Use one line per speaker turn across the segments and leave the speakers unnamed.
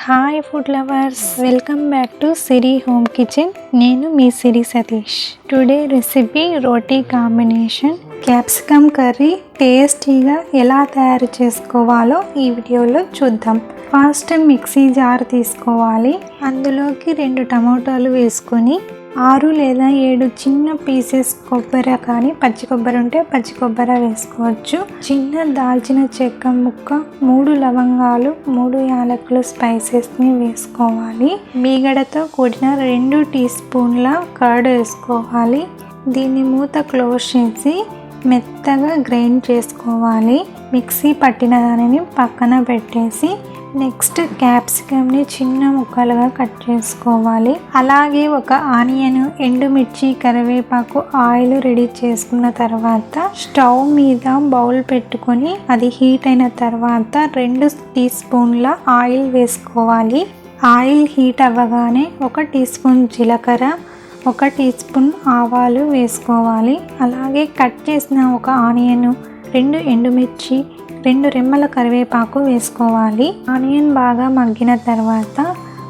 Hi food lovers, welcome back to Siri home kitchen. నేను మీ సిరి Satish. Today recipe రోటీ combination capsicum curry టేస్టీగా ఎలా తయారు చేసుకోవాలో ఈ వీడియోలో చూద్దాం. ఫస్ట్ మిక్సీ జార్ తీసుకోవాలి. అందులోకి 2 టమాటాలు వేసుకొని 6 లేదా 7 చిన్న పీసెస్ కొబ్బరి, కానీ పచ్చి కొబ్బరి ఉంటే పచ్చి కొబ్బరి వేసుకోవచ్చు. చిన్న దాల్చిన చెక్క ముక్క, 3 లవంగాలు, 3 యాలకులు స్పైసెస్ని వేసుకోవాలి. మీగడతో కూడిన 2 టీ స్పూన్ల కర్డ్ వేసుకోవాలి. దీన్ని మూత క్లోజ్ చేసి మెత్తగా గ్రైండ్ చేసుకోవాలి. మిక్సీ పట్టిన దానిని పక్కన పెట్టేసి నెక్స్ట్ క్యాప్సికమ్ని చిన్న ముక్కలుగా కట్ చేసుకోవాలి. అలాగే ఒక ఆనియన్, ఎండుమిర్చి, కరివేపాకు, ఆయిల్ రెడీ చేసుకున్న తర్వాత స్టవ్ మీద బౌల్ పెట్టుకొని అది హీట్ అయిన తర్వాత 2 టీ స్పూన్ల ఆయిల్ వేసుకోవాలి. ఆయిల్ హీట్ అవ్వగానే 1 టీ స్పూన్ జీలకర్ర, 1 టీ స్పూన్ ఆవాలు వేసుకోవాలి. అలాగే కట్ చేసిన ఒక ఆనియన్, 2 ఎండుమిర్చి, 2 రెమ్మల కరివేపాకు వేసుకోవాలి. ఆనియన్ బాగా మగ్గిన తర్వాత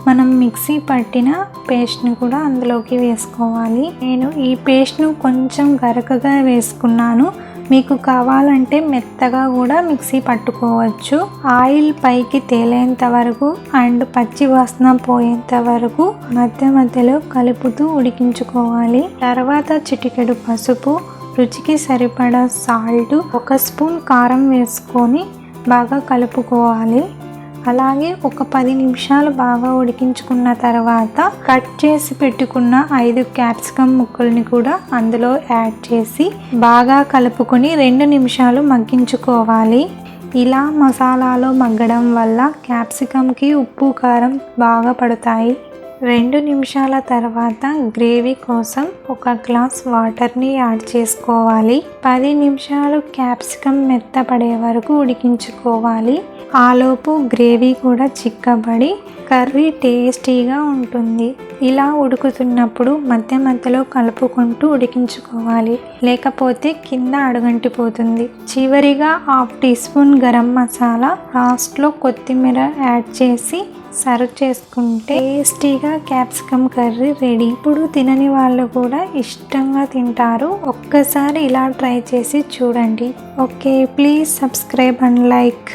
మనం మిక్సీ పట్టిన పేస్ట్ని కూడా అందులోకి వేసుకోవాలి. నేను ఈ పేస్ట్ను కొంచెం గరకగా వేసుకున్నాను. మీకు కావాలంటే మెత్తగా కూడా మిక్సీ పట్టుకోవచ్చు. ఆయిల్ పైకి తేలేంత వరకు అండ్ పచ్చి వాసన పోయేంత వరకు మధ్య మధ్యలో కలుపుతూ ఉడికించుకోవాలి. తర్వాత చిటికెడు పసుపు, రుచికి సరిపడా సాల్ట్, 1 స్పూన్ కారం వేసుకొని బాగా కలుపుకోవాలి. అలాగే ఒక 10 నిమిషాలు బాగా ఉడికించుకున్న తర్వాత కట్ చేసి పెట్టుకున్న 5 క్యాప్సికమ్ ముక్కల్ని కూడా అందులో యాడ్ చేసి బాగా కలుపుకొని 2 నిమిషాలు మగ్గించుకోవాలి. ఇలా మసాలాలో మగ్గడం వల్ల క్యాప్సికమ్కి ఉప్పు, కారం బాగా పడతాయి. 2 నిమిషాల తర్వాత గ్రేవీ కోసం 1 గ్లాస్ వాటర్ని యాడ్ చేసుకోవాలి. 10 నిమిషాలు క్యాప్సికమ్ మెత్తపడే వరకు ఉడికించుకోవాలి. ఆలోపు గ్రేవీ కూడా చిక్కబడి కర్రీ టేస్టీగా ఉంటుంది. ఇలా ఉడుకుతున్నప్పుడు మధ్య మధ్యలో కలుపుకుంటూ ఉడికించుకోవాలి, లేకపోతే కింద అడుగంటిపోతుంది. చివరిగా 1/2 టీ స్పూన్ గరం మసాలా, లాస్ట్లో కొత్తిమీర యాడ్ చేసి సర్వ్ చేసుకుంటే టేస్టీగా క్యాప్సికమ్ కర్రీ రెడీ. ఇప్పుడు తినని వాళ్ళు కూడా ఇష్టంగా తింటారు. ఒక్కసారి ఇలా ట్రై చేసి చూడండి. Okay, please subscribe and like.